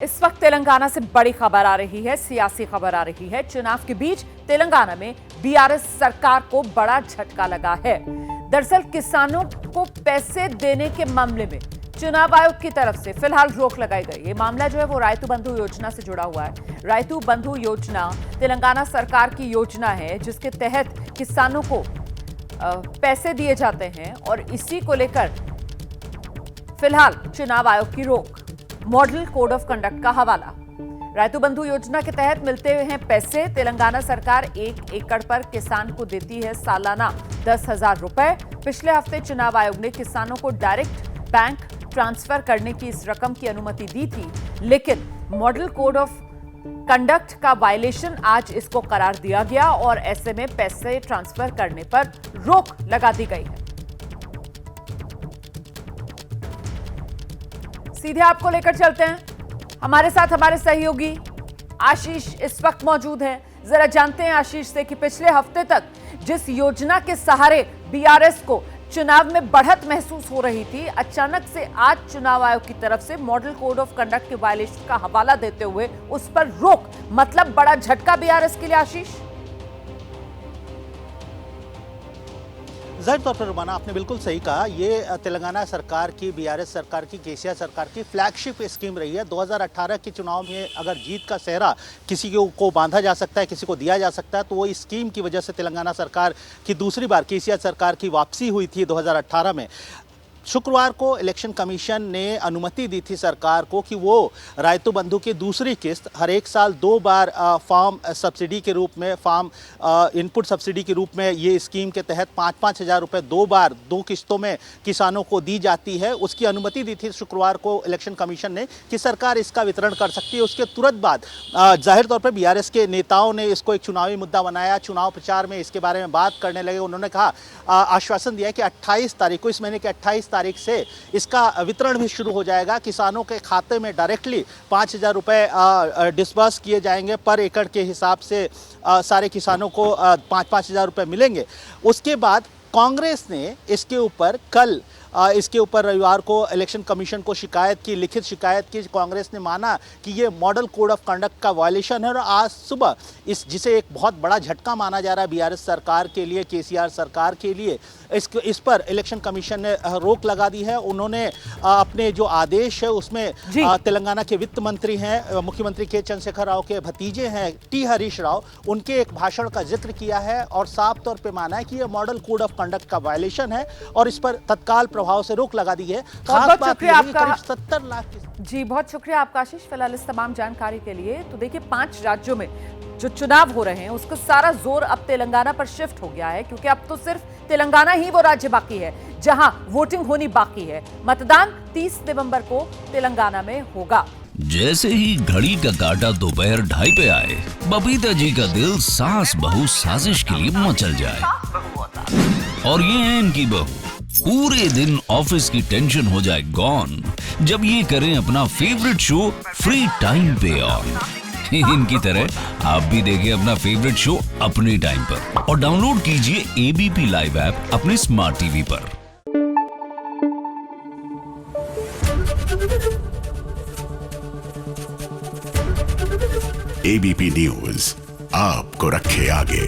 इस वक्त तेलंगाना से बड़ी खबर आ रही है, सियासी खबर आ रही है। चुनाव के बीच तेलंगाना में बीआरएस सरकार को बड़ा झटका लगा है। दरअसल किसानों को पैसे देने के मामले में चुनाव आयोग की तरफ से फिलहाल रोक लगाई गई। ये मामला जो है वो रायतू बंधु योजना से जुड़ा हुआ है। रायतू बंधु योजना तेलंगाना सरकार की योजना है जिसके तहत किसानों को पैसे दिए जाते हैं और इसी को लेकर फिलहाल चुनाव आयोग की रोक। मॉडल कोड ऑफ कंडक्ट का हवाला। रायतू बंधु योजना के तहत मिलते हैं पैसे। तेलंगाना सरकार 1 एकड़ पर किसान को देती है सालाना 10,000 रुपए। पिछले हफ्ते चुनाव आयोग ने किसानों को डायरेक्ट बैंक ट्रांसफर करने की इस रकम की अनुमति दी थी, लेकिन मॉडल कोड ऑफ कंडक्ट का वायलेशन आज इसको करार दिया गया और ऐसे में पैसे ट्रांसफर करने पर रोक लगा दी गई है। सीधे आपको लेकर चलते हैं। हमारे साथ हमारे सहयोगी आशीष इस वक्त मौजूद हैं। जरा जानते हैं आशीष से कि पिछले हफ्ते तक जिस योजना के सहारे बीआरएस को चुनाव में बढ़त महसूस हो रही थी, अचानक से आज चुनाव आयोग की तरफ से मॉडल कोड ऑफ कंडक्ट के वायलेशन का हवाला देते हुए उस पर रोक, मतलब बड़ा झटका बीआरएस के लिए। आशीष, जाहिर तौर पर रुमाना, आपने बिल्कुल सही कहा। ये तेलंगाना सरकार की, बीआरएस सरकार की, केसीआर सरकार की फ्लैगशिप स्कीम रही है। 2018 के चुनाव में अगर जीत का सेहरा किसी को बांधा जा सकता है, किसी को दिया जा सकता है, तो वो इस स्कीम की वजह से तेलंगाना सरकार की दूसरी बार केसीआर सरकार की वापसी हुई थी 2018 में। शुक्रवार को इलेक्शन कमीशन ने अनुमति दी थी सरकार को कि वो रायतू बंधु की दूसरी किस्त हर एक साल 2 बार फार्म सब्सिडी के रूप में, फार्म इनपुट सब्सिडी के रूप में ये स्कीम के तहत 5-5 हज़ार रुपये 2 बार 2 किस्तों में किसानों को दी जाती है। उसकी अनुमति दी थी शुक्रवार को इलेक्शन कमीशन ने कि सरकार इसका वितरण कर सकती है। उसके तुरंत बाद जाहिर तौर पर बीआरएस के नेताओं ने इसको एक चुनावी मुद्दा बनाया। चुनाव प्रचार में इसके बारे में बात करने लगे। उन्होंने कहा, आश्वासन दिया कि 28 तारीख को, इस महीने के 28 तारीख से इसका वितरण भी शुरू हो जाएगा। किसानों के खाते में डायरेक्टली 5,000 रुपये डिस्बर्स किए जाएंगे। पर एकड़ के हिसाब से सारे किसानों को 5-5 हज़ार रुपये मिलेंगे। उसके बाद कांग्रेस ने इसके ऊपर रविवार को इलेक्शन कमीशन को शिकायत की, लिखित शिकायत की। कांग्रेस ने माना कि ये मॉडल कोड ऑफ कंडक्ट का वायलेशन है और आज सुबह जिसे एक बहुत बड़ा झटका माना जा रहा है बीआरएस सरकार के लिए, केसीआर सरकार के लिए, इस पर इलेक्शन कमीशन ने रोक लगा दी है। उन्होंने अपने जो आदेश है उसमें तेलंगाना के वित्त मंत्री हैं, मुख्यमंत्री के चंद्रशेखर राव के भतीजे हैं टी हरीश राव, उनके एक भाषण का जिक्र किया है और साफ तौर पे माना है कि यह मॉडल कोड ऑफ कंडक्ट का वायलेशन है और इस पर तत्काल प्रभाव से रोक लगा दी है। बहुत शुक्रिया आपका। करीब 70 लाख जी, बहुत शुक्रिया आपका आशीष, फिलहाल इस तमाम जानकारी के लिए। तो देखिए, 5 राज्यों में जो चुनाव हो रहे हैं उसका सारा जोर अब तेलंगाना पर शिफ्ट हो गया है, क्योंकि अब तो सिर्फ तेलंगाना ही वो राज्य बाकी है जहां वोटिंग होनी बाकी है। मतदान 30 नवंबर को तेलंगाना में होगा। जैसे ही घड़ी का काटा दोपहर 2:30 पे आए, बबीता जी का दिल सास बहू साजिश के लिए मचल जाए। और ये है इनकी बहू, पूरे दिन ऑफिस की टेंशन हो जाए गॉन जब ये करें अपना फेवरेट शो फ्री टाइम पे ऑन। इनकी तरह आप भी देखें अपना फेवरेट शो अपने टाइम पर और डाउनलोड कीजिए एबीपी लाइव ऐप अपने स्मार्ट टीवी पर। एबीपी न्यूज आपको रखे आगे।